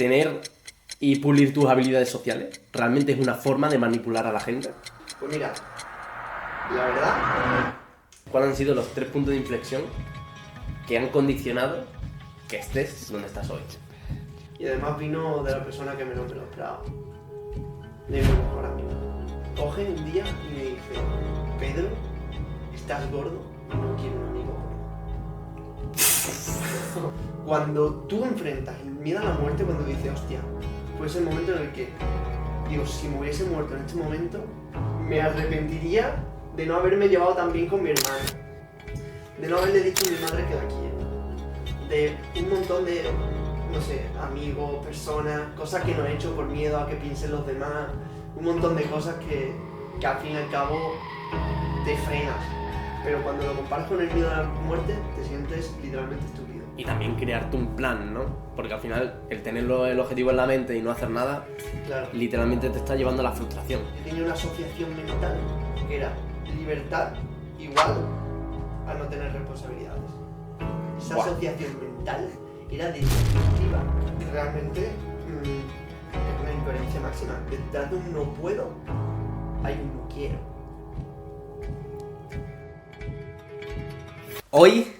tener y pulir tus habilidades sociales realmente es una forma de manipular a la gente? Pues mira, la verdad... ¿Cuáles han sido los 3 puntos de inflexión que han condicionado que estés donde estás hoy? Y además vino de la persona que menos me lo esperaba. De mi mejor amigo. Coge un día y me dice: Pedro, estás gordo y no quiero un amigo gordo. Cuando tú enfrentas el miedo a la muerte, cuando dices, hostia, pues el momento en el que, digo, si me hubiese muerto en este momento, me arrepentiría de no haberme llevado tan bien con mi hermano, de no haberle dicho a mi madre que la quiero, de un montón de, no sé, amigos, personas, cosas que no he hecho por miedo a que piensen los demás, un montón de cosas que al fin y al cabo te frenas. Pero cuando lo comparas con el miedo a la muerte, te sientes literalmente estúpido. Y también crearte un plan, ¿no? Porque al final, el tener el objetivo en la mente y no hacer nada, claro, literalmente te está llevando a la frustración. Yo tenía una asociación mental que era libertad igual a no tener responsabilidades. Esa asociación mental era destructiva. Realmente es una incoherencia máxima. Detrás de un no puedo hay un no quiero. Hoy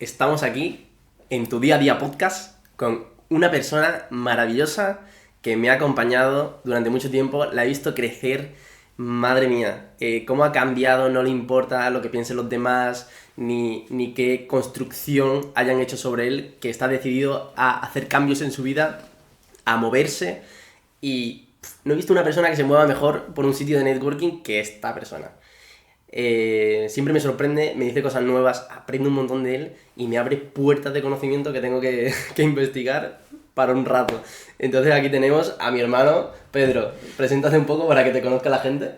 estamos aquí en tu día a día podcast con una persona maravillosa que me ha acompañado durante mucho tiempo. La he visto crecer, madre mía, cómo ha cambiado, no le importa lo que piensen los demás, ni qué construcción hayan hecho sobre él, que está decidido a hacer cambios en su vida, a moverse, y no he visto una persona que se mueva mejor por un sitio de networking que esta persona. Siempre me sorprende, me dice cosas nuevas, aprendo un montón de él y me abre puertas de conocimiento que tengo que investigar para un rato. Entonces aquí tenemos a mi hermano Pedro. Preséntate un poco para que te conozca la gente.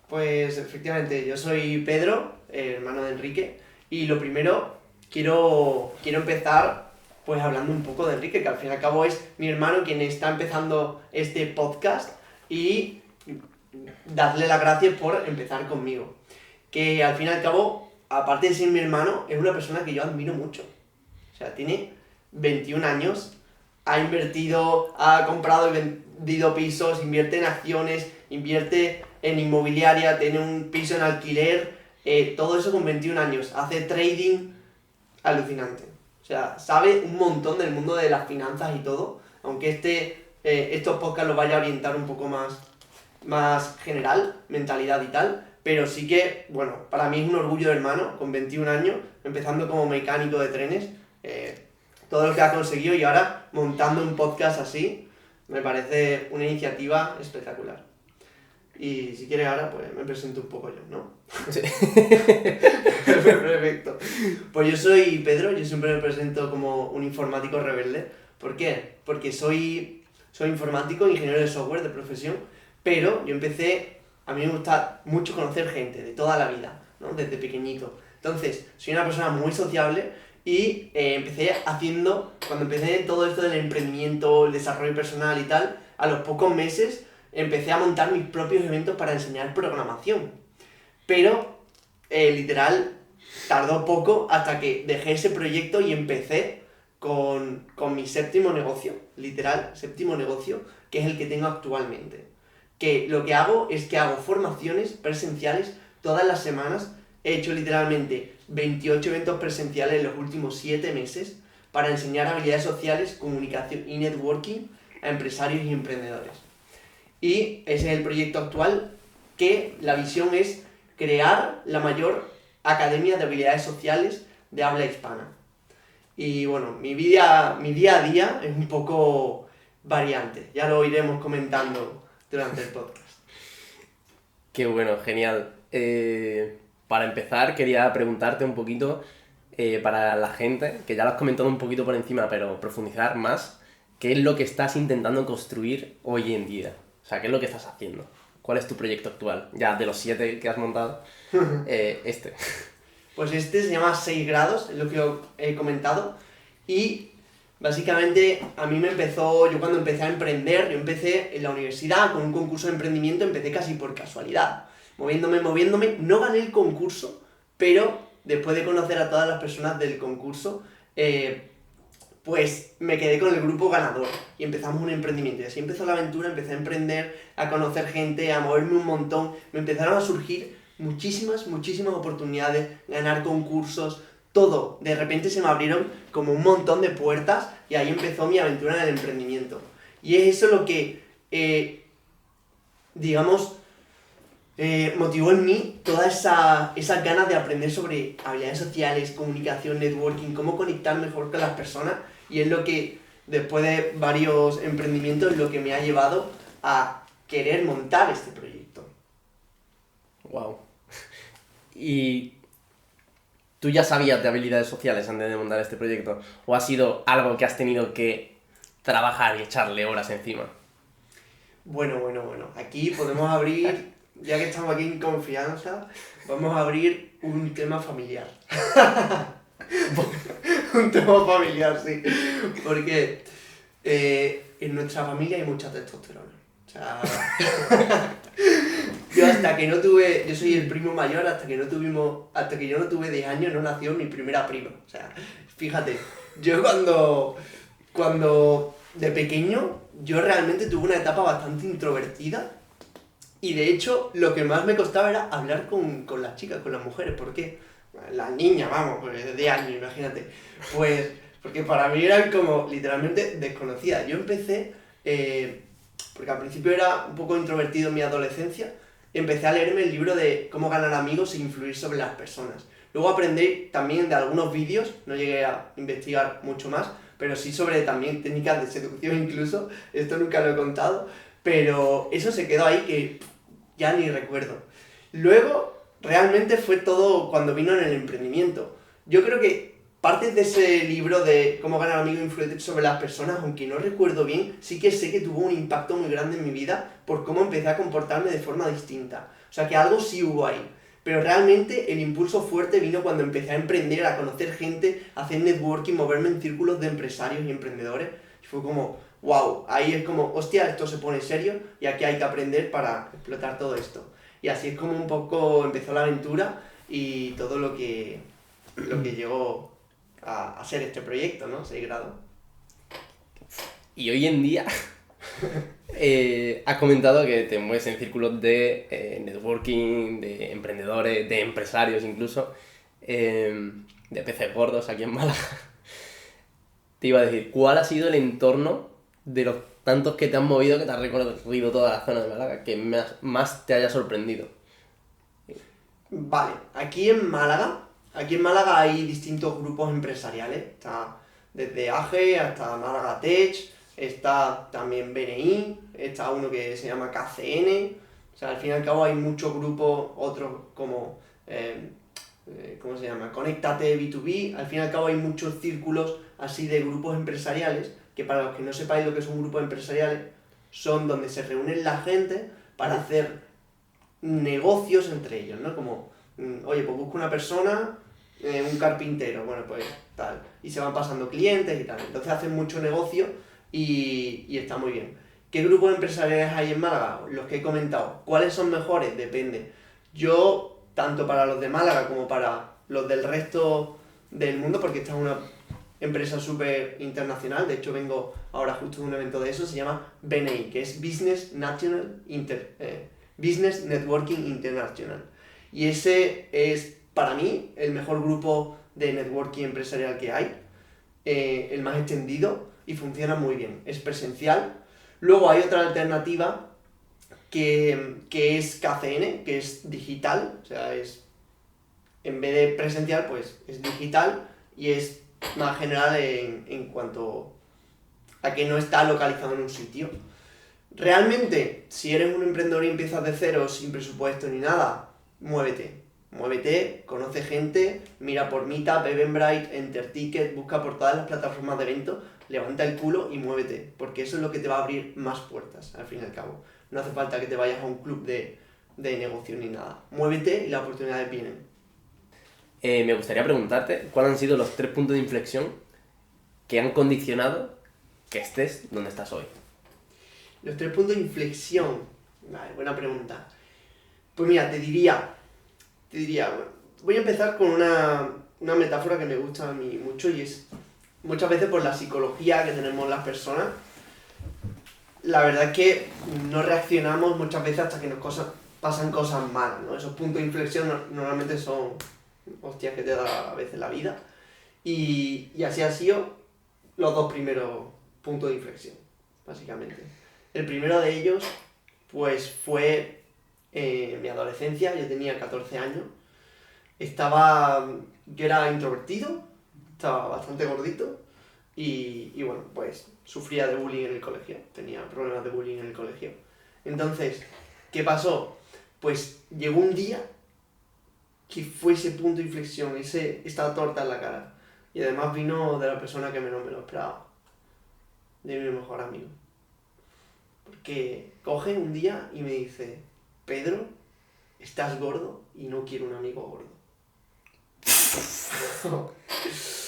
Pues efectivamente, yo soy Pedro, hermano de Enrique, y lo primero quiero empezar pues hablando un poco de Enrique, que al fin y al cabo es mi hermano quien está empezando este podcast, y darle las gracias por empezar conmigo. Que al fin y al cabo, aparte de ser mi hermano, es una persona que yo admiro mucho. O sea, tiene 21 años, ha invertido, ha comprado y vendido pisos, invierte en acciones, invierte en inmobiliaria, tiene un piso en alquiler, todo eso con 21 años. Hace trading alucinante. O sea, sabe un montón del mundo de las finanzas y todo, aunque estos podcasts los vaya a orientar un poco más general, mentalidad y tal, pero sí que, bueno, para mí es un orgullo de hermano, con 21 años, empezando como mecánico de trenes, todo lo que ha conseguido, y ahora montando un podcast así, me parece una iniciativa espectacular. Y si quieres ahora, pues me presento un poco yo, ¿no? Sí. Perfecto. Pues yo soy Pedro, yo siempre me presento como un informático rebelde. ¿Por qué? Porque soy informático, ingeniero de software de profesión, pero yo a mí me gusta mucho conocer gente de toda la vida, ¿no? Desde pequeñito. Entonces, soy una persona muy sociable y cuando empecé todo esto del emprendimiento, el desarrollo personal y tal, a los pocos meses empecé a montar mis propios eventos para enseñar programación. Pero, literal, tardó poco hasta que dejé ese proyecto y empecé con mi séptimo negocio, literal, séptimo negocio, que es el que tengo actualmente. Que lo que hago es que hago formaciones presenciales todas las semanas. He hecho literalmente 28 eventos presenciales en los últimos 7 meses para enseñar habilidades sociales, comunicación y networking a empresarios y emprendedores. Y ese es el proyecto actual, que la visión es crear la mayor academia de habilidades sociales de habla hispana. Y bueno, mi día a día es un poco variante, ya lo iremos comentando durante el podcast. Qué bueno, genial. Para empezar, quería preguntarte un poquito, para la gente, que ya lo has comentado un poquito por encima, pero profundizar más, ¿qué es lo que estás intentando construir hoy en día? O sea, ¿qué es lo que estás haciendo? ¿Cuál es tu proyecto actual? Ya de los 7 que has montado, Pues este se llama 6 grados, es lo que he comentado, y básicamente a mí yo cuando empecé a emprender, yo empecé en la universidad con un concurso de emprendimiento, empecé casi por casualidad, moviéndome, no gané el concurso, pero después de conocer a todas las personas del concurso, pues me quedé con el grupo ganador y empezamos un emprendimiento. Y así empezó la aventura, empecé a emprender, a conocer gente, a moverme un montón. Me empezaron a surgir muchísimas oportunidades, ganar concursos, todo. De repente se me abrieron como un montón de puertas y ahí empezó mi aventura en el emprendimiento. Y es eso lo que, digamos, motivó en mí todas esas ganas de aprender sobre habilidades sociales, comunicación, networking, cómo conectar mejor con las personas, y es lo que, después de varios emprendimientos, lo que me ha llevado a querer montar este proyecto. Wow. ¿Y tú ya sabías de habilidades sociales antes de montar este proyecto? ¿O ha sido algo que has tenido que trabajar y echarle horas encima? Bueno. Aquí podemos abrir, ya que estamos aquí en confianza, vamos a abrir un tema familiar. Un tema familiar, sí. Porque en nuestra familia hay mucha testosterona. O sea, yo soy el primo mayor, hasta que yo no tuve 10 años no nació mi primera prima. O sea, fíjate, yo cuando de pequeño, yo realmente tuve una etapa bastante introvertida, y de hecho lo que más me costaba era hablar con las chicas, con las mujeres. ¿Por qué? Las niñas, vamos, pues de 10 años, imagínate. Pues porque para mí eran como literalmente desconocidas. Yo empecé, porque al principio era un poco introvertido en mi adolescencia, empecé a leerme el libro de cómo ganar amigos e influir sobre las personas. Luego aprendí también de algunos vídeos, no llegué a investigar mucho más, pero sí sobre también técnicas de seducción incluso, esto nunca lo he contado, pero eso se quedó ahí que ya ni recuerdo. Luego, realmente fue todo cuando vino en el emprendimiento. Yo creo que partes de ese libro de cómo ganar amigos e influir sobre las personas, aunque no recuerdo bien, sí que sé que tuvo un impacto muy grande en mi vida por cómo empecé a comportarme de forma distinta. O sea que algo sí hubo ahí. Pero realmente el impulso fuerte vino cuando empecé a emprender, a conocer gente, a hacer networking, moverme en círculos de empresarios y emprendedores. Y fue como, wow, ahí es como, hostia, esto se pone serio y aquí hay que aprender para explotar todo esto. Y así es como un poco empezó la aventura y todo lo que llegó a ser este proyecto, ¿no? 6 grados. Y hoy en día has comentado que te mueves en círculos de networking, de emprendedores, de empresarios incluso, de peces gordos aquí en Málaga. Te iba a decir, ¿cuál ha sido el entorno de los tantos que te han movido, que te has recorrido toda la zona de Málaga, que más te haya sorprendido? Vale, aquí en Málaga hay distintos grupos empresariales. Está desde AGE hasta Málaga Tech, está también BNI, está uno que se llama KCN. O sea, al fin y al cabo hay muchos grupos, otros como, ¿cómo se llama? Conéctate B2B. Al fin y al cabo hay muchos círculos así de grupos empresariales, que para los que no sepáis lo que son grupos empresariales, son donde se reúnen la gente para hacer negocios entre ellos, ¿no? Como, oye, pues busco una persona, un carpintero, bueno, pues tal, y se van pasando clientes y tal. Entonces hacen mucho negocio y está muy bien. ¿Qué grupos empresariales hay en Málaga? Los que he comentado. ¿Cuáles son mejores? Depende. Yo, tanto para los de Málaga como para los del resto del mundo, porque esta es una empresa súper internacional, de hecho vengo ahora justo de un evento de eso, se llama BNI, que es Business Networking International. Y ese es, para mí, el mejor grupo de networking empresarial que hay, el más extendido, y funciona muy bien. Es presencial. Luego hay otra alternativa que es KCN, que es digital, o sea, en vez de presencial, pues es digital y es más general en cuanto a que no está localizado en un sitio. Realmente, si eres un emprendedor y empiezas de cero, sin presupuesto ni nada, muévete, conoce gente, mira por Meetup, Eventbrite, Enterticket, busca por todas las plataformas de eventos, levanta el culo y muévete, porque eso es lo que te va a abrir más puertas, al fin y al cabo. No hace falta que te vayas a un club de negocio ni nada. Muévete y las oportunidades vienen. Me gustaría preguntarte cuáles han sido los 3 puntos de inflexión que han condicionado que estés donde estás hoy. Los 3 puntos de inflexión. Vale, buena pregunta. Pues mira, te diría, bueno, voy a empezar con una metáfora que me gusta a mí mucho, y es muchas veces por la psicología que tenemos las personas, la verdad es que no reaccionamos muchas veces hasta que pasan cosas malas, ¿no? Esos puntos de inflexión normalmente son hostias que te da a veces la vida. Y así han sido los dos primeros puntos de inflexión, básicamente. El primero de ellos, pues fue mi adolescencia, yo tenía 14 años. Yo era introvertido, estaba bastante gordito y bueno, pues sufría de bullying en el colegio, tenía problemas de bullying en el colegio. Entonces, ¿qué pasó? Pues llegó un día que fue ese punto de inflexión, esta torta en la cara. Y además vino de la persona que menos me lo esperaba, de mi mejor amigo. Porque coge un día y me dice, Pedro, estás gordo y no quiero un amigo gordo.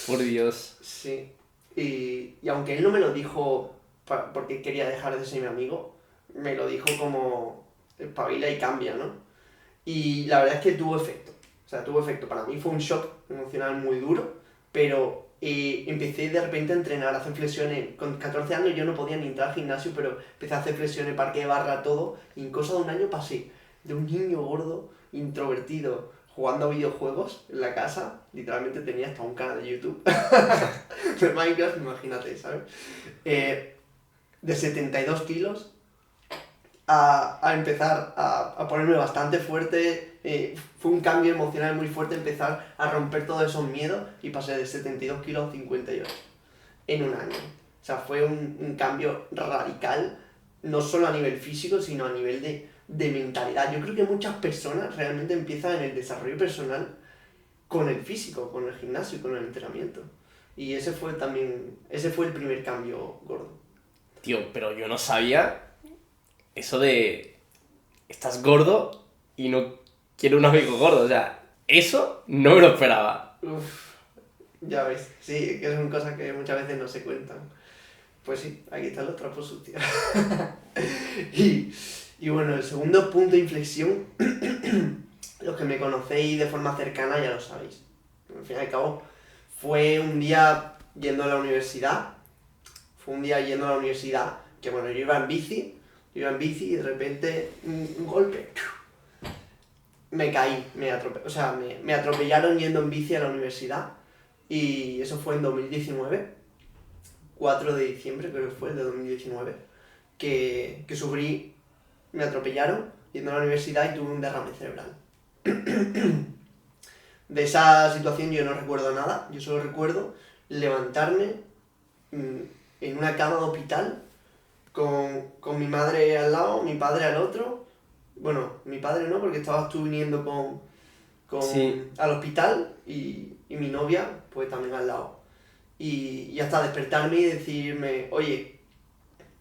Por Dios. Sí. Y aunque él no me lo dijo porque quería dejar de ser mi amigo, me lo dijo como espabila y cambia, ¿no? Y la verdad es que tuvo efecto. O sea, tuvo efecto. Para mí fue un shock emocional muy duro, pero empecé de repente a entrenar, a hacer flexiones. Con 14 años yo no podía ni entrar al gimnasio, pero empecé a hacer flexiones, parque de barra, todo. Y en cosa de un año pasé de un niño gordo, introvertido, jugando a videojuegos en la casa. Literalmente tenía hasta un canal de YouTube de Minecraft, imagínate, ¿sabes? De 72 kilos a empezar a ponerme bastante fuerte. Fue un cambio emocional muy fuerte empezar a romper todos esos miedos y pasé de 72 kilos a 58 en un año. O sea, fue un cambio radical, no solo a nivel físico, sino a nivel de mentalidad. Yo creo que muchas personas realmente empiezan en el desarrollo personal con el físico, con el gimnasio y con el entrenamiento. Y ese fue el primer cambio gordo. Tío, pero yo no sabía eso de estás gordo y no quiero un amigo gordo. O sea, eso no me lo esperaba. Uf, ya ves, sí, que son cosas que muchas veces no se cuentan. Pues sí, aquí están los trapos sucios. y bueno, el segundo punto de inflexión, los que me conocéis de forma cercana ya lo sabéis. Al fin y al cabo, fue un día yendo a la universidad. Que bueno, yo iba en bici y de repente un golpe. Me caí, me atropellaron yendo en bici a la universidad. Y eso fue en 2019, 4 de diciembre creo que fue, el de 2019, que me atropellaron yendo a la universidad y tuve un derrame cerebral. De esa situación yo no recuerdo nada, yo solo recuerdo levantarme en una cama de hospital con mi madre al lado, mi padre al otro. Bueno, mi padre no, porque estabas tú viniendo Sí. al hospital y mi novia pues también al lado. Y hasta despertarme y decirme, oye,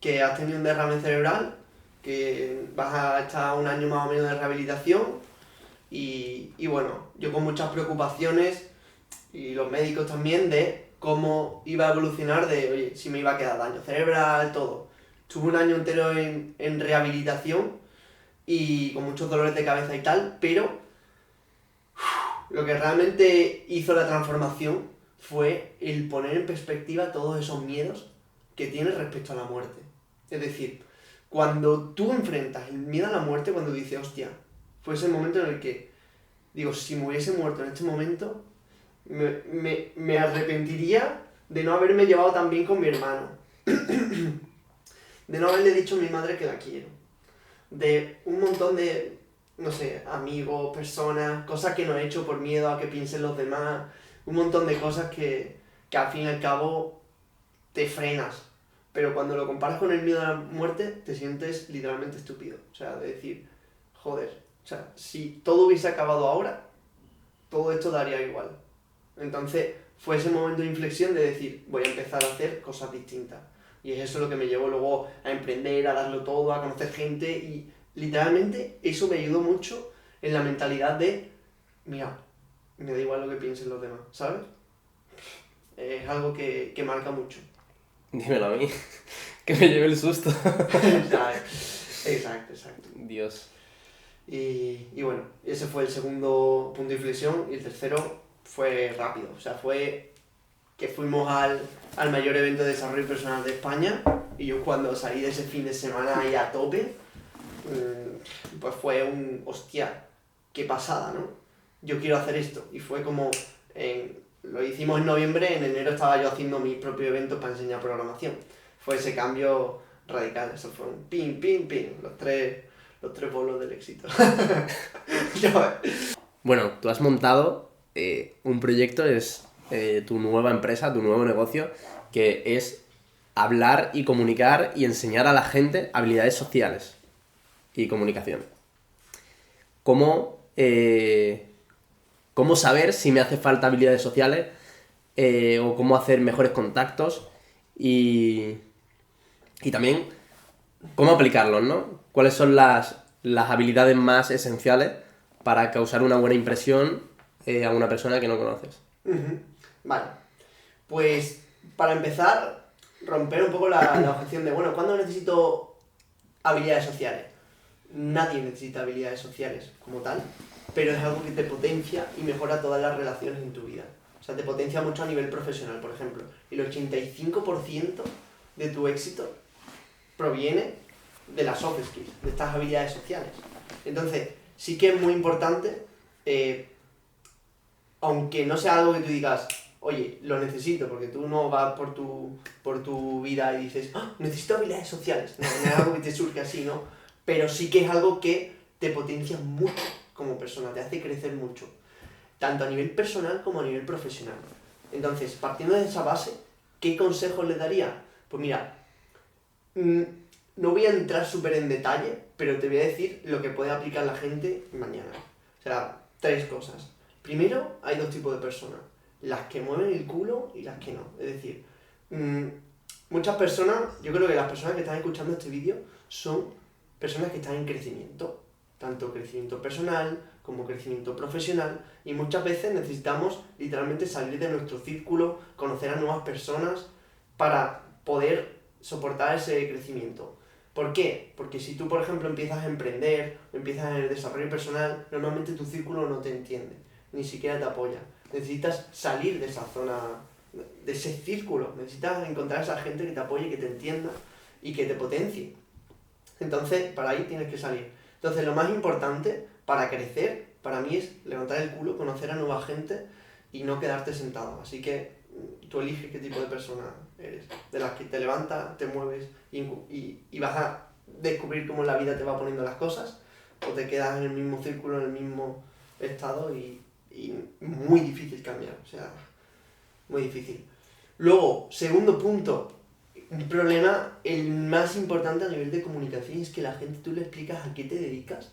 que has tenido un derrame cerebral, que vas a estar un año más o menos de rehabilitación y bueno, yo con muchas preocupaciones y los médicos también de cómo iba a evolucionar, oye, si me iba a quedar daño cerebral, todo. Estuve un año entero en rehabilitación y con muchos dolores de cabeza y tal, pero lo que realmente hizo la transformación fue el poner en perspectiva todos esos miedos que tienes respecto a la muerte. Es decir, cuando tú enfrentas el miedo a la muerte, cuando dices, hostia, fue ese momento en el que, digo, si me hubiese muerto en este momento, me arrepentiría de no haberme llevado tan bien con mi hermano, de no haberle dicho a mi madre que la quiero, de un montón de, no sé, amigos, personas, cosas que no he hecho por miedo a que piensen los demás, un montón de cosas que al fin y al cabo te frenas. Pero cuando lo comparas con el miedo a la muerte, te sientes literalmente estúpido. O sea, de decir, joder, o sea, si todo hubiese acabado ahora, todo esto daría igual. Entonces, fue ese momento de inflexión de decir, voy a empezar a hacer cosas distintas. Y es eso lo que me llevó luego a emprender, a darlo todo, a conocer gente y literalmente eso me ayudó mucho en la mentalidad de, mira, me da igual lo que piensen los demás, ¿sabes? Es algo que marca mucho. Dímelo a mí, que me lleve el susto. Exacto. Dios. Y bueno, ese fue el segundo punto de inflexión y el tercero fue rápido, o sea, fue que fuimos al mayor evento de desarrollo personal de España, y yo cuando salí de ese fin de semana ahí a tope, pues fue hostia, qué pasada, ¿no? Yo quiero hacer esto. Y fue como, lo hicimos en noviembre, en enero estaba yo haciendo mi propio evento para enseñar programación. Fue ese cambio radical, eso fue un pin, pin, pin, los tres bolos del éxito. Bueno, tú has montado un proyecto, es tu nueva empresa, tu nuevo negocio, que es hablar y comunicar y enseñar a la gente habilidades sociales y comunicación. ¿Cómo saber si me hace falta habilidades sociales o cómo hacer mejores contactos y también cómo aplicarlos, ¿no? ¿Cuáles son las habilidades más esenciales para causar una buena impresión a una persona que no conoces? Vale, pues para empezar, romper un poco la objeción de, bueno, ¿cuándo necesito habilidades sociales? Nadie necesita habilidades sociales como tal, pero es algo que te potencia y mejora todas las relaciones en tu vida. O sea, te potencia mucho a nivel profesional, por ejemplo. Y el 85% de tu éxito proviene de las soft skills, de estas habilidades sociales. Entonces, sí que es muy importante, aunque no sea algo que tú digas, oye, lo necesito, porque tú no vas por tu vida y dices, necesito habilidades sociales. No es algo que te surge así, ¿no? Pero sí que es algo que te potencia mucho como persona, te hace crecer mucho, tanto a nivel personal como a nivel profesional. Entonces, partiendo de esa base, ¿qué consejos les daría? Pues mira, no voy a entrar súper en detalle, pero te voy a decir lo que puede aplicar la gente mañana. O sea, 3 cosas. Primero, hay 2 tipos de personas, las que mueven el culo y las que no. Es decir, muchas personas, yo creo que las personas que están escuchando este vídeo son personas que están en crecimiento, tanto crecimiento personal como crecimiento profesional, y muchas veces necesitamos literalmente salir de nuestro círculo, conocer a nuevas personas para poder soportar ese crecimiento. ¿Por qué? Porque si tú, por ejemplo, empiezas a emprender o empiezas en el desarrollo personal, normalmente tu círculo no te entiende, ni siquiera te apoya. Necesitas salir de esa zona, de ese círculo, necesitas encontrar a esa gente que te apoye, que te entienda y que te potencie. Entonces, para ahí tienes que salir. Entonces, lo más importante para crecer, para mí, es levantar el culo, conocer a nueva gente y no quedarte sentado. Así que tú eliges qué tipo de persona eres. De las que te levantas, te mueves y vas a descubrir cómo la vida te va poniendo las cosas, o te quedas en el mismo círculo, en el mismo estado y muy difícil cambiar. O sea, muy difícil. Luego, segundo punto, un problema, el más importante a nivel de comunicación, es que la gente, tú le explicas a qué te dedicas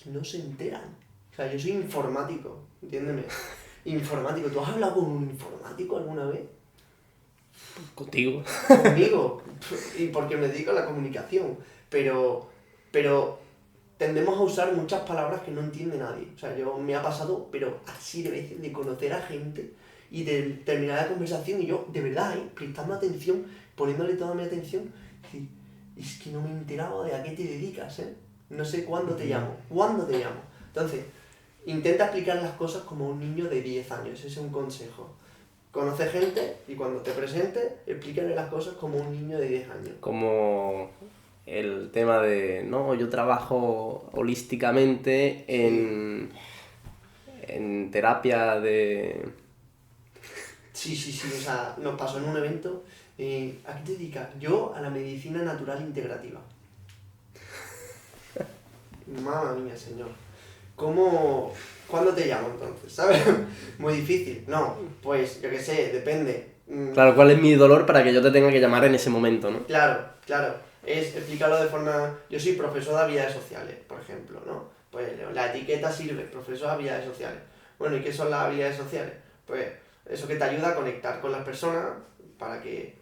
y no se enteran. O sea, yo soy informático, entiéndeme. Informático, ¿tú has hablado con un informático alguna vez? Contigo. Conmigo, y porque me dedico a la comunicación, pero tendemos a usar muchas palabras que no entiende nadie. O sea, me ha pasado, pero así de veces, de conocer a gente y de terminar la conversación y yo, de verdad, prestando atención, poniéndole toda mi atención, decir, es que no me he enterado de a qué te dedicas, no sé cuándo te llamo. Entonces, intenta explicar las cosas como un niño de 10 años, ese es un consejo. Conoce gente y cuando te presente, explícale las cosas como un niño de 10 años. Como el tema de, no, yo trabajo holísticamente en terapia de... Sí, o sea, nos pasó en un evento, ¿a qué te dedicas? Yo a la medicina natural integrativa. Mamma mía, señor. ¿Cuándo te llamo entonces? ¿Sabes? Muy difícil. No, pues yo qué sé, depende. Claro, ¿cuál es mi dolor para que yo te tenga que llamar en ese momento, no? Claro. Es explicarlo de forma... Yo soy profesor de habilidades sociales, por ejemplo, ¿no? Pues la etiqueta sirve, profesor de habilidades sociales. Bueno, ¿y qué son las habilidades sociales? Pues eso que te ayuda a conectar con las personas para que,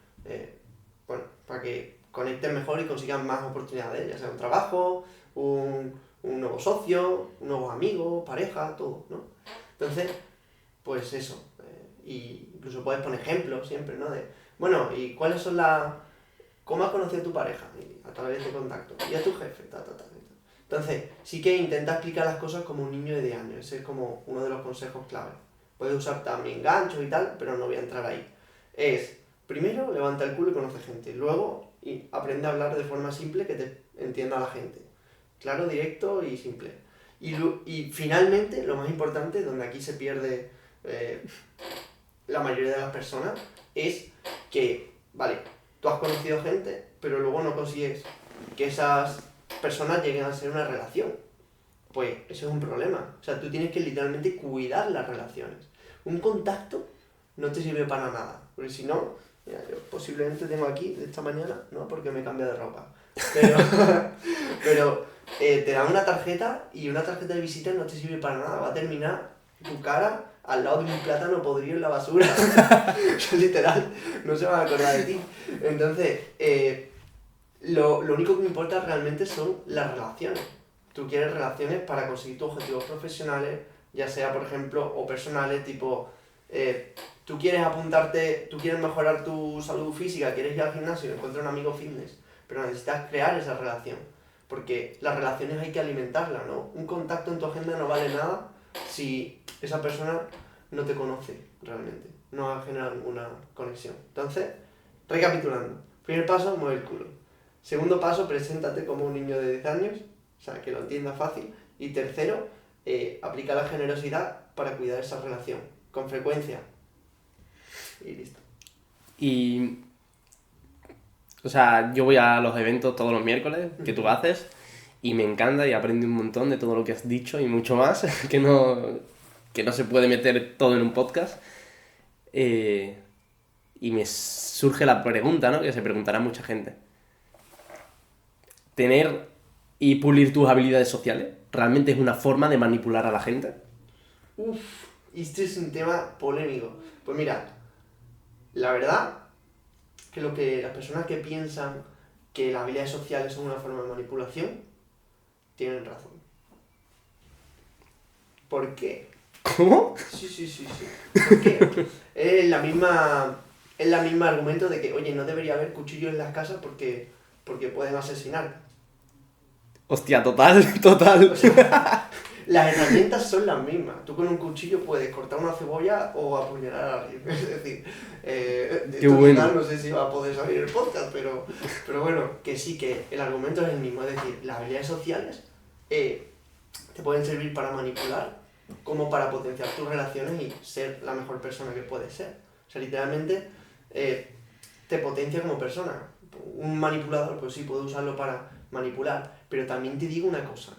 para que conecten mejor y consigan más oportunidades, ya sea un trabajo, un nuevo socio, un nuevo amigo, pareja, todo, ¿no? Entonces, pues eso. Y incluso puedes poner ejemplos siempre, ¿no? Bueno, ¿y cuáles son cómo has conocido a tu pareja? A través de contacto. ¿Y a tu jefe? Entonces, sí que intenta explicar las cosas como un niño de 10 años. Ese es como uno de los consejos clave. Puedes usar también ganchos y tal, pero no voy a entrar ahí. Es, primero, levanta el culo y conoce gente. Luego, aprende a hablar de forma simple que te entienda la gente. Claro, directo y simple. Y finalmente, lo más importante, donde aquí se pierde la mayoría de las personas, es que, vale, tú has conocido gente, pero luego no consigues que esas personas lleguen a ser una relación. Pues eso es un problema. O sea, tú tienes que literalmente cuidar las relaciones. Un contacto no te sirve para nada. Porque si no, mira, yo posiblemente tengo aquí de esta mañana, no porque me he cambiado de ropa. Pero, pero te dan una tarjeta y una tarjeta de visita no te sirve para nada. Va a terminar tu cara al lado de un plátano podrido en la basura. Literal, no se van a acordar de ti. Entonces, lo único que me importa realmente son las relaciones. Tú quieres relaciones para conseguir tus objetivos profesionales, ya sea, por ejemplo, o personales, tipo, tú quieres apuntarte, tú quieres mejorar tu salud física, quieres ir al gimnasio y encuentras un amigo fitness, pero necesitas crear esa relación, porque las relaciones hay que alimentarlas, ¿no? Un contacto en tu agenda no vale nada si esa persona no te conoce realmente, no ha generado ninguna conexión. Entonces, recapitulando, primer paso, mueve el culo. Segundo paso, preséntate como un niño de 10 años, o sea, que lo entienda fácil. Y tercero, aplica la generosidad para cuidar esa relación, con frecuencia. Y listo. Y, o sea, yo voy a los eventos todos los miércoles que tú haces y me encanta y aprendí un montón de todo lo que has dicho y mucho más, que no se puede meter todo en un podcast. Y me surge la pregunta, ¿no? Que se preguntará mucha gente. ¿Tener y pulir tus habilidades sociales realmente es una forma de manipular a la gente? Uf, este es un tema polémico. Pues mira, la verdad que las personas que piensan que las habilidades sociales son una forma de manipulación, tienen razón. ¿Por qué? ¿Cómo? Sí. ¿Por qué? Es la misma argumento de que, oye, no debería haber cuchillos en las casas porque pueden asesinar. Hostia, total. O sea, las herramientas son las mismas. Tú con un cuchillo puedes cortar una cebolla o apuñalar a alguien. Es decir, Qué bueno. no sé si va a poder salir el podcast, pero bueno, que sí, que el argumento es el mismo. Es decir, las habilidades sociales te pueden servir para manipular como para potenciar tus relaciones y ser la mejor persona que puedes ser. O sea, literalmente te potencia como persona. Un manipulador, pues sí, puede usarlo para manipular, pero también te digo una cosa,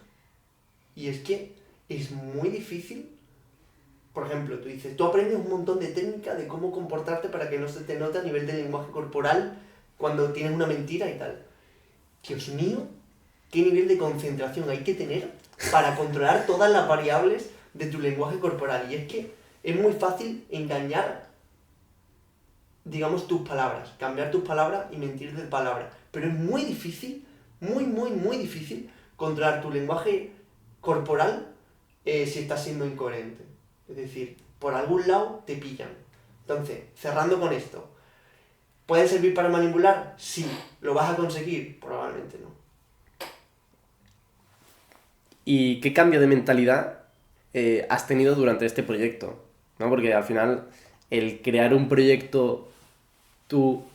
y es que es muy difícil. Por ejemplo, tú aprendes un montón de técnicas de cómo comportarte para que no se te note a nivel de lenguaje corporal cuando tienes una mentira y tal. Dios mío, qué nivel de concentración hay que tener para controlar todas las variables de tu lenguaje corporal. Y es que es muy fácil engañar, digamos, tus palabras, cambiar tus palabras y mentir de palabras. Pero es muy difícil, muy difícil controlar tu lenguaje corporal si estás siendo incoherente. Es decir, por algún lado te pillan. Entonces, cerrando con esto, ¿puede servir para manipular? Sí. ¿Lo vas a conseguir? Probablemente no. ¿Y qué cambio de mentalidad has tenido durante este proyecto? ¿No? Porque al final, el crear un proyecto tú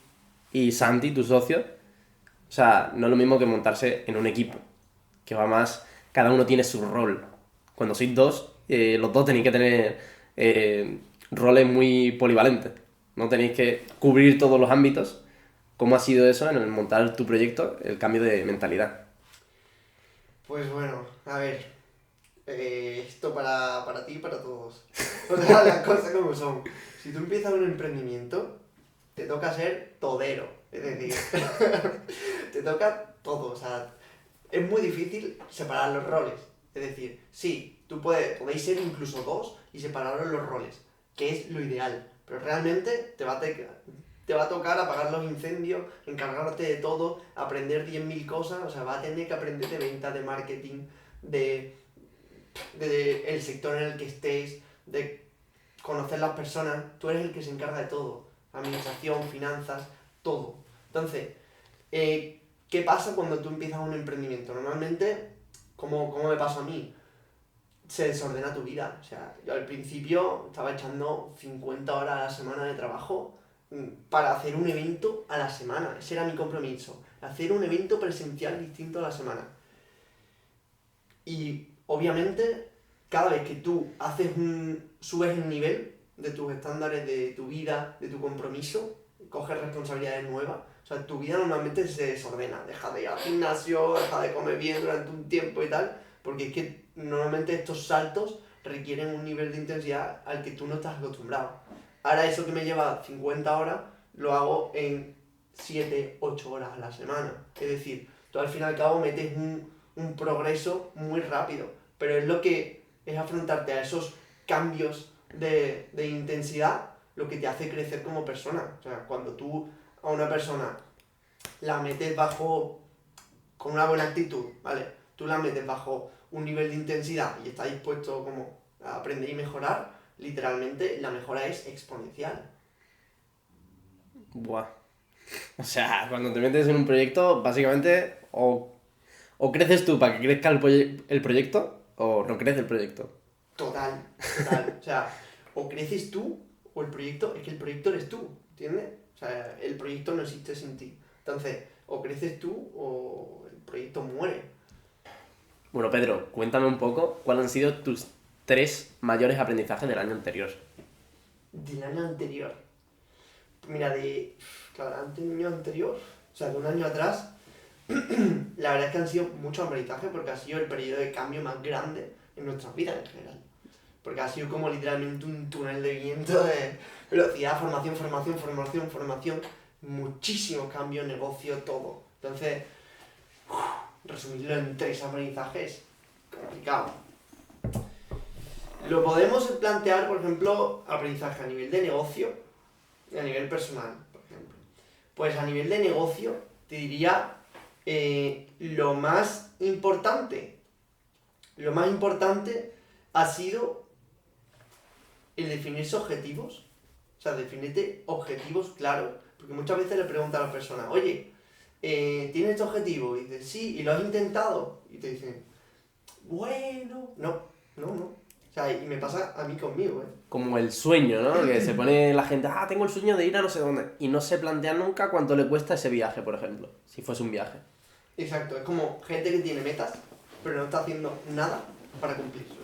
y Santi, tu socio, o sea, no es lo mismo que montarse en un equipo, que va más, cada uno tiene su rol. Cuando sois dos, los dos tenéis que tener roles muy polivalentes, no tenéis que cubrir todos los ámbitos. ¿Cómo ha sido eso en el montar tu proyecto, el cambio de mentalidad? Pues bueno, a ver, esto para ti y para todos. O sea, las cosas como son. Si tú empiezas un emprendimiento, te toca ser todero. Es decir, te toca todo. O sea, es muy difícil separar los roles. Es decir, sí, podéis ser incluso dos y separaros los roles, que es lo ideal. Pero realmente te va a tocar apagar los incendios, encargarte de todo, aprender 10.000 cosas. O sea, vas a tener que aprender de venta, de marketing, de el sector en el que estés, de conocer las personas. Tú eres el que se encarga de todo. Administración, finanzas, todo. Entonces, ¿qué pasa cuando tú empiezas un emprendimiento? Normalmente, ¿cómo me pasa a mí? se desordena tu vida. O sea, yo al principio estaba echando 50 horas a la semana de trabajo para hacer un evento a la semana. Ese era mi compromiso. Hacer un evento presencial distinto a la semana. Y obviamente, cada vez que tú subes el nivel de tus estándares de tu vida, de tu compromiso, coges responsabilidades nuevas, o sea, tu vida normalmente se desordena. Deja de ir al gimnasio, deja de comer bien durante un tiempo y tal, porque es que normalmente estos saltos requieren un nivel de intensidad al que tú no estás acostumbrado. Ahora eso que me lleva 50 horas, lo hago en 7, 8 horas a la semana. Es decir, tú al fin y al cabo metes un progreso muy rápido, pero es lo que es afrontarte a esos cambios de intensidad lo que te hace crecer como persona. O sea, cuando tú a una persona la metes con una buena actitud, ¿vale? Tú la metes bajo un nivel de intensidad y estás dispuesto como a aprender y mejorar, literalmente la mejora es exponencial. Buah. O sea, cuando te metes en un proyecto, básicamente, o creces tú para que crezca el proyecto, o no crece el proyecto. Total. O sea, o creces tú, o es que el proyecto eres tú, ¿entiendes? O sea, el proyecto no existe sin ti. Entonces, o creces tú, o el proyecto muere. Bueno, Pedro, cuéntame un poco cuáles han sido tus 3 mayores aprendizajes del año anterior. Del año anterior. Mira, claro, antes del año anterior, o sea, de un año atrás, la verdad es que han sido muchos aprendizajes porque ha sido el periodo de cambio más grande en nuestras vidas en general. Porque ha sido como literalmente un túnel de viento de velocidad, formación, muchísimos cambios, negocio, todo. Entonces, resumirlo en 3 aprendizajes, complicado. Lo podemos plantear, por ejemplo, aprendizaje a nivel de negocio y a nivel personal, por ejemplo. Pues a nivel de negocio, te diría lo más importante. Lo más importante ha sido el definirse objetivos. O sea, definirte objetivos claros. Porque muchas veces le preguntan a las personas, oye, ¿tienes este objetivo? Y dices, sí, ¿y lo has intentado? Y te dicen, bueno, no. O sea, y me pasa a mí conmigo, Como el sueño, ¿no? Que se pone la gente, tengo el sueño de ir a no sé dónde. Y no se plantea nunca cuánto le cuesta ese viaje, por ejemplo. Si fuese un viaje. Exacto, es como gente que tiene metas, pero no está haciendo nada para cumplirlo.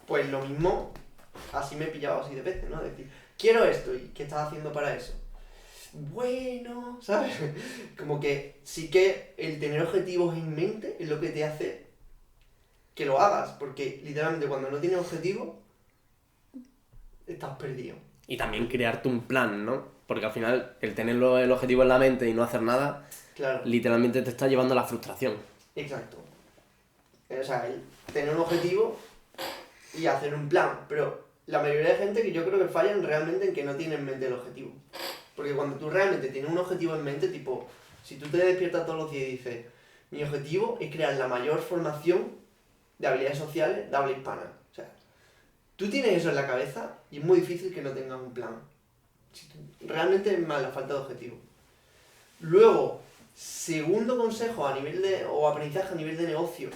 Pues lo mismo, así me he pillado así de veces, ¿no? Decir, quiero esto, ¿y qué estás haciendo para eso? Bueno, ¿sabes? Como que sí que el tener objetivos en mente es lo que te hace que lo hagas, porque literalmente cuando no tienes objetivo, estás perdido. Y también crearte un plan, ¿no? Porque al final el tenerlo el objetivo en la mente y no hacer nada, claro, literalmente te está llevando a la frustración. exacto. O sea, el tener un objetivo y hacer un plan, pero la mayoría de gente que yo creo que fallan realmente en que no tienen en mente el objetivo. Porque cuando tú realmente tienes un objetivo en mente, tipo, si tú te despiertas todos los días y dices, mi objetivo es crear la mayor formación de habilidades sociales de habla hispana. O sea, tú tienes eso en la cabeza y es muy difícil que no tengas un plan. Realmente es más la falta de objetivo. Luego, segundo consejo o aprendizaje a nivel de negocio,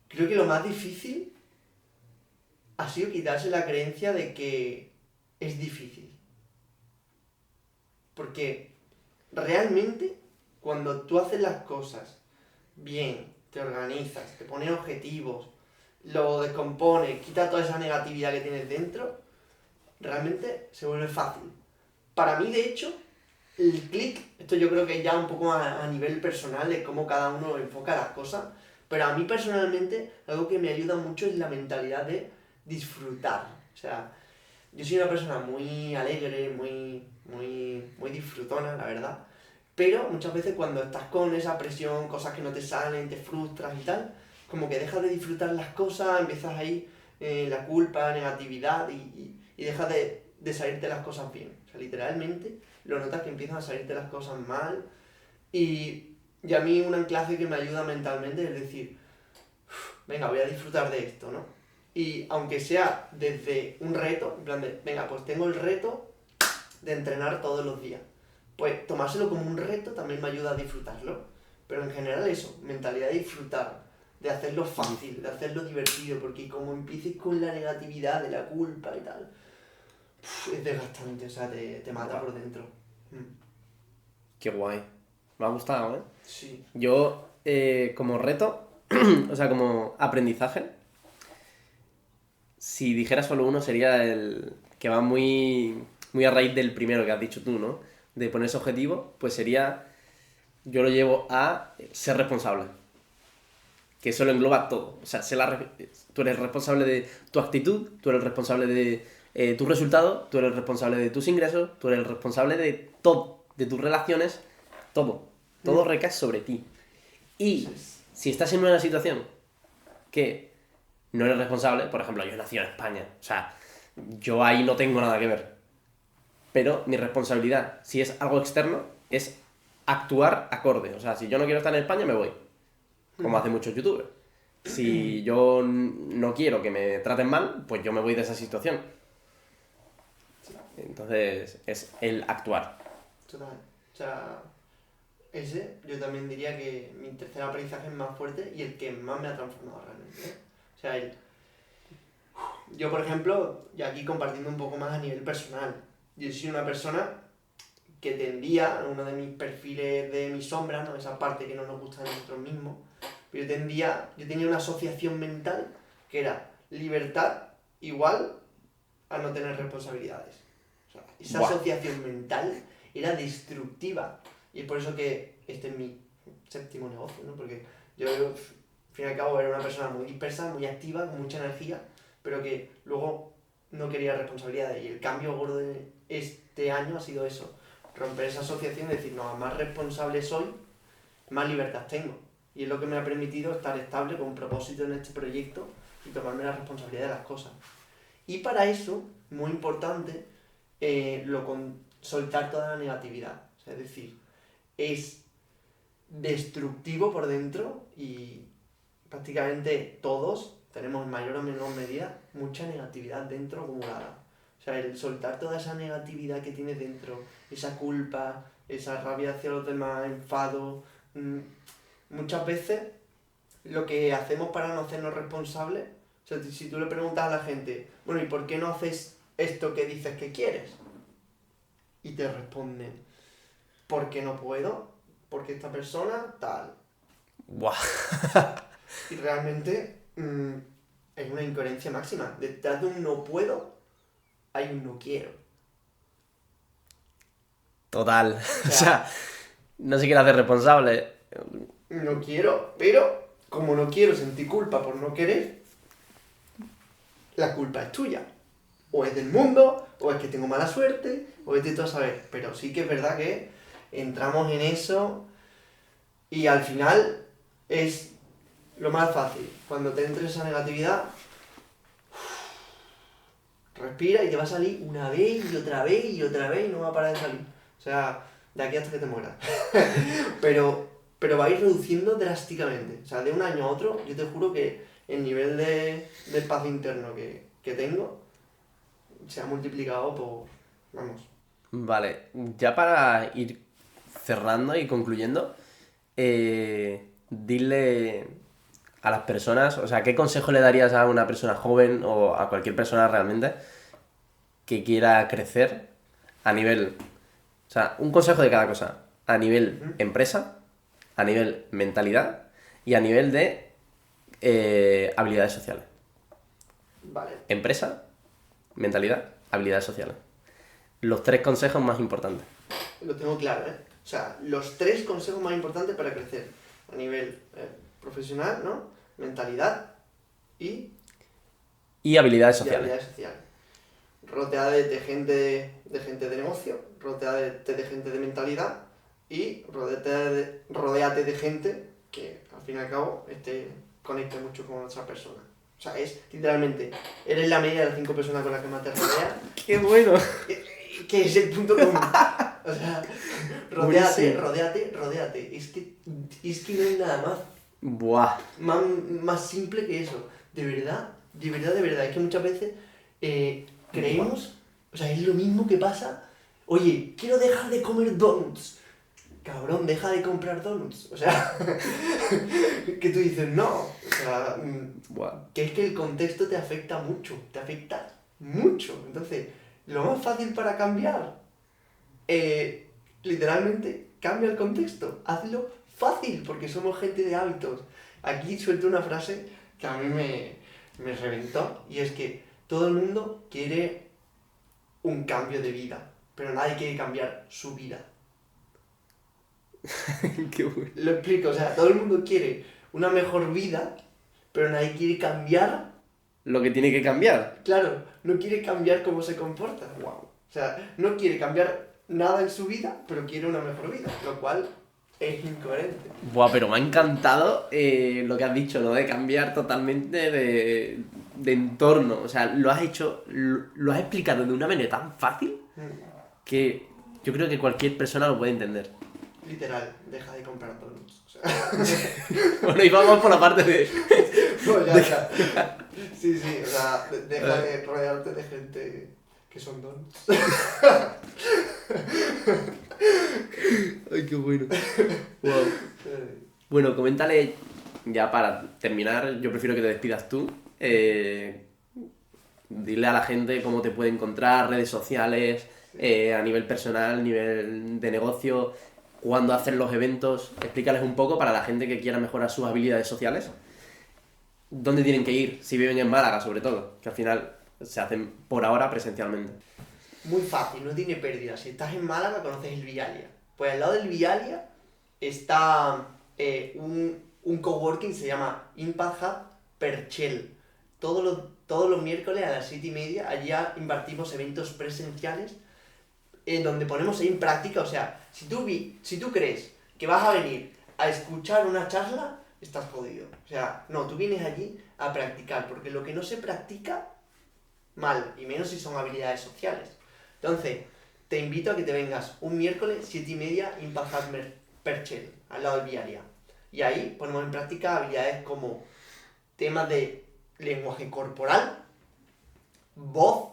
creo que lo más difícil ha sido quitarse la creencia de que es difícil. Porque realmente cuando tú haces las cosas bien, te organizas, te pones objetivos, lo descompones, quitas toda esa negatividad que tienes dentro, realmente se vuelve fácil. Para mí, de hecho, el click, esto yo creo que es ya un poco a nivel personal de cómo cada uno enfoca las cosas, pero a mí personalmente algo que me ayuda mucho es la mentalidad de disfrutar. O sea, yo soy una persona muy alegre, muy disfrutona, la verdad. Pero muchas veces cuando estás con esa presión, cosas que no te salen, te frustras y tal, como que dejas de disfrutar las cosas, empiezas ahí la culpa, negatividad y dejas de salirte las cosas bien. O sea, literalmente lo notas que empiezan a salirte las cosas mal y a mí un anclaje que me ayuda mentalmente es decir, venga, voy a disfrutar de esto, ¿no? Y aunque sea desde un reto, en plan de, venga, pues tengo el reto de entrenar todos los días. Pues tomárselo como un reto también me ayuda a disfrutarlo. Pero en general eso, mentalidad de disfrutar, de hacerlo fácil, de hacerlo divertido, porque como empieces con la negatividad de la culpa y tal, es desgastante, o sea, te mata por dentro. Qué guay. Me ha gustado, ¿eh? Sí. Yo, como reto, o sea, como aprendizaje, si dijera solo uno sería el que va muy a raíz del primero que has dicho tú, ¿no? De ponerse objetivo, pues sería, yo lo llevo a ser responsable. Que eso lo engloba todo. O sea, tú eres responsable de tu actitud, tú eres responsable de tus resultados, tú eres responsable de tus ingresos, tú eres responsable de todo, de tus relaciones, todo. Todo recae sobre ti. Y si estás en una situación que no eres responsable, por ejemplo, yo nací en España, o sea, yo ahí no tengo nada que ver. Pero mi responsabilidad, si es algo externo, es actuar acorde. O sea, si yo no quiero estar en España, me voy. Como hacen muchos youtubers. Si yo no quiero que me traten mal, pues yo me voy de esa situación. Entonces, es el actuar. Total. O sea, ese yo también diría que mi tercer aprendizaje es más fuerte y el que más me ha transformado realmente, ¿eh? O sea, yo por ejemplo, y aquí compartiendo un poco más a nivel personal, yo soy una persona que tendía, uno de mis perfiles de mi sombra, ¿no? Esa parte que no nos gusta de nosotros mismos, pero yo tenía una asociación mental que era libertad igual a no tener responsabilidades. O sea, esa Buah. asociación mental era destructiva. Y es por eso que este es mi séptimo negocio, ¿no? Porque yo, al fin y al cabo, era una persona muy dispersa, muy activa, con mucha energía, pero que luego no quería responsabilidades. Y el cambio gordo de este año ha sido eso. Romper esa asociación y decir, no, más responsable soy, más libertad tengo. Y es lo que me ha permitido estar estable con un propósito en este proyecto y tomarme la responsabilidad de las cosas. Y para eso, muy importante, soltar toda la negatividad. O sea, es decir, es destructivo por dentro y prácticamente todos tenemos en mayor o menor medida mucha negatividad dentro acumulada. O sea, el soltar toda esa negatividad que tienes dentro, esa culpa, esa rabia hacia los demás, enfado, muchas veces lo que hacemos para no hacernos responsables, o sea, si tú le preguntas a la gente, bueno, ¿y por qué no haces esto que dices que quieres? Y te responden, porque no puedo, porque esta persona tal. Buah. Y realmente es una incoherencia máxima. Detrás de un no puedo hay un no quiero. Total. O O sea, no se quiere hacer responsable. no quiero, pero como no quiero sentir culpa por no querer, la culpa es tuya. O es del mundo, o es que tengo mala suerte, o es de todo saber. Pero sí que es verdad que entramos en eso y al final es lo más fácil. Cuando te entres esa negatividad, respira y te va a salir una vez y otra vez y otra vez y no va a parar de salir. O sea, de aquí hasta que te mueras. pero va a ir reduciendo drásticamente. O sea, de un año a otro, yo te juro que el nivel de paz interno que tengo se ha multiplicado por, vamos. Vale, ya para ir cerrando y concluyendo, dile a las personas, o sea, ¿qué consejo le darías a una persona joven o a cualquier persona realmente que quiera crecer a nivel, o sea, un consejo de cada cosa, a nivel empresa, a nivel mentalidad y a nivel de habilidades sociales? Vale. Empresa, mentalidad, habilidades sociales. Los 3 consejos más importantes. Lo tengo claro, ¿eh? O sea, los 3 consejos más importantes para crecer a nivel profesional, ¿no? Mentalidad y habilidades y sociales. habilidades sociales. Rodeate de gente de negocio, rodeate de gente de mentalidad y rodeate de gente que al fin y al cabo conecte mucho con otra persona. O sea, es literalmente, eres la media de las 5 personas con las que más te rodeas. ¡Qué bueno! Que es el punto común. O sea, rodeate. Es que no hay nada más Buah. más simple que eso. De verdad. Es que muchas veces creemos, o sea, es lo mismo que pasa. Oye, quiero dejar de comer donuts. cabrón, deja de comprar donuts. O sea, que tú dices, no. O sea, Buah. que es que el contexto te afecta mucho. Te afecta mucho. Entonces, lo más fácil para cambiar, literalmente, cambia el contexto. Hazlo fácil, porque somos gente de hábitos. Aquí suelto una frase que a mí me reventó, y es que todo el mundo quiere un cambio de vida, pero nadie quiere cambiar su vida. Qué bueno. Lo explico, o sea, todo el mundo quiere una mejor vida, pero nadie quiere cambiar, Lo que tiene que cambiar. claro, no quiere cambiar cómo se comporta. Wow. O sea, no quiere cambiar nada en su vida, pero quiere una mejor vida, lo cual es incoherente. Buah, pero me ha encantado lo que has dicho, ¿no? De cambiar totalmente de entorno. O sea, lo has hecho, lo has explicado de una manera tan fácil que yo creo que cualquier persona lo puede entender. Literal, deja de comprar donuts. O sea, Bueno, y vamos por la parte de... pues ya está. Sí, o sea, deja de rodearte de gente que son donuts. Ay, qué bueno. Wow. Bueno, coméntale, ya para terminar, yo prefiero que te despidas tú. Dile a la gente cómo te puede encontrar, redes sociales, a nivel personal, nivel de negocio, cuándo hacen los eventos. Explícales un poco para la gente que quiera mejorar sus habilidades sociales. ¿Dónde tienen que ir? Si viven en Málaga, sobre todo, que al final se hacen por ahora presencialmente. Muy fácil, no tiene pérdida. Si estás en Málaga, conoces el Vialia. Pues al lado del Vialia está un coworking, se llama Impact Hub Perchel. Todos los miércoles a las 7:30, allí impartimos eventos presenciales en donde ponemos ahí en práctica. O sea, si tú crees que vas a venir a escuchar una charla, estás jodido. O sea, no, tú vienes allí a practicar, porque lo que no se practica, mal, y menos si son habilidades sociales. Entonces, te invito a que te vengas un miércoles, 7:30, Impact Hub Perchel, al lado del Vialia. Y ahí ponemos en práctica habilidades como temas de lenguaje corporal, voz,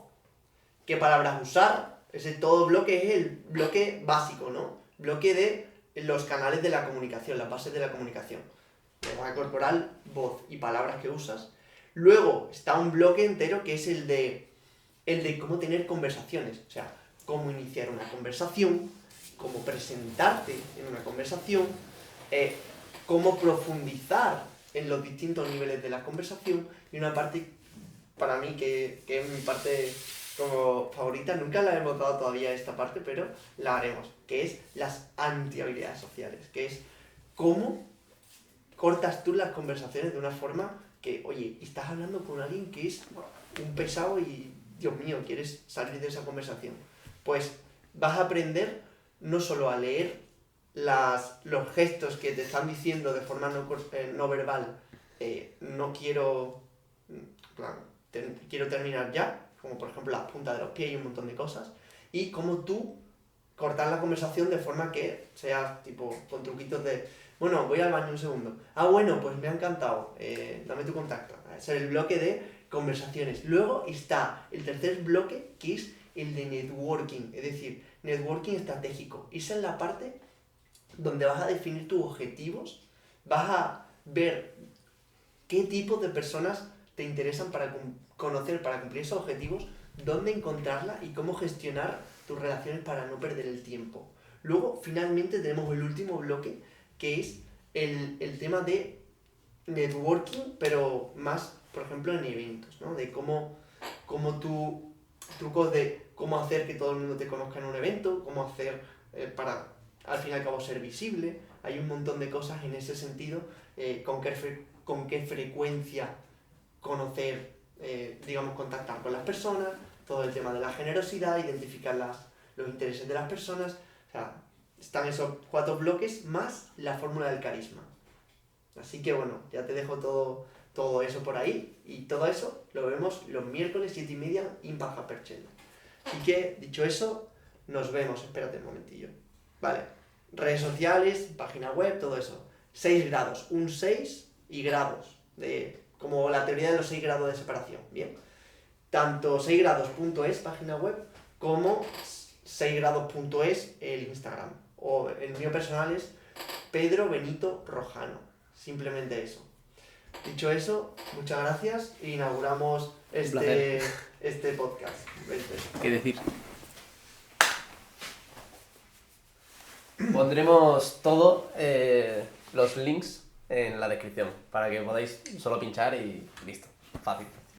qué palabras usar. Ese todo bloque es el bloque básico, ¿no? Bloque de los canales de la comunicación, las bases de la comunicación. Lenguaje corporal, voz y palabras que usas. Luego está un bloque entero que es el de cómo tener conversaciones. O sea, cómo iniciar una conversación, cómo presentarte en una conversación, cómo profundizar en los distintos niveles de la conversación, y una parte para mí que es mi parte como favorita, nunca la hemos dado todavía esta parte, pero la haremos, que es las anti-habilidades sociales, que es cómo cortas tú las conversaciones de una forma que, oye, estás hablando con alguien que es un pesado y, Dios mío, quieres salir de esa conversación. Pues vas a aprender no solo a leer los gestos que te están diciendo de forma no verbal, no quiero, quiero terminar ya, como por ejemplo las puntas de los pies y un montón de cosas, y cómo tú cortar la conversación de forma que sea tipo con truquitos de, bueno, voy al baño un segundo, bueno, pues me ha encantado, dame tu contacto. Ese es el bloque de conversaciones. Luego está el tercer bloque, que es el de networking, es decir, networking estratégico. Esa es la parte donde vas a definir tus objetivos, vas a ver qué tipo de personas te interesan para conocer, para cumplir esos objetivos, dónde encontrarla y cómo gestionar tus relaciones para no perder el tiempo. Luego, finalmente, tenemos el último bloque, que es el tema de networking, pero más, por ejemplo, en eventos, ¿no? De cómo tú, trucos de cómo hacer que todo el mundo te conozca en un evento, cómo hacer para, al fin y al cabo, ser visible. Hay un montón de cosas en ese sentido, con qué frecuencia conocer, digamos, contactar con las personas, todo el tema de la generosidad, identificar los intereses de las personas. O sea, están esos 4 bloques más la fórmula del carisma. Así que bueno, ya te dejo todo eso por ahí, y todo eso lo vemos los miércoles 7:30, Impact Hub Perchel. Así que, dicho eso, nos vemos. Espérate un momentillo. Vale, redes sociales, página web, todo eso. 6 grados, un 6 y grados, como la teoría de los 6 grados de separación, ¿bien? Tanto 6grados.es, página web, como 6grados.es, el Instagram. o el mío personal es Pedro Benito Rojano. Simplemente eso. Dicho eso, muchas gracias e inauguramos este podcast. Vente. ¿Qué decir? Pondremos todo, los links en la descripción para que podáis solo pinchar y listo. Fácil.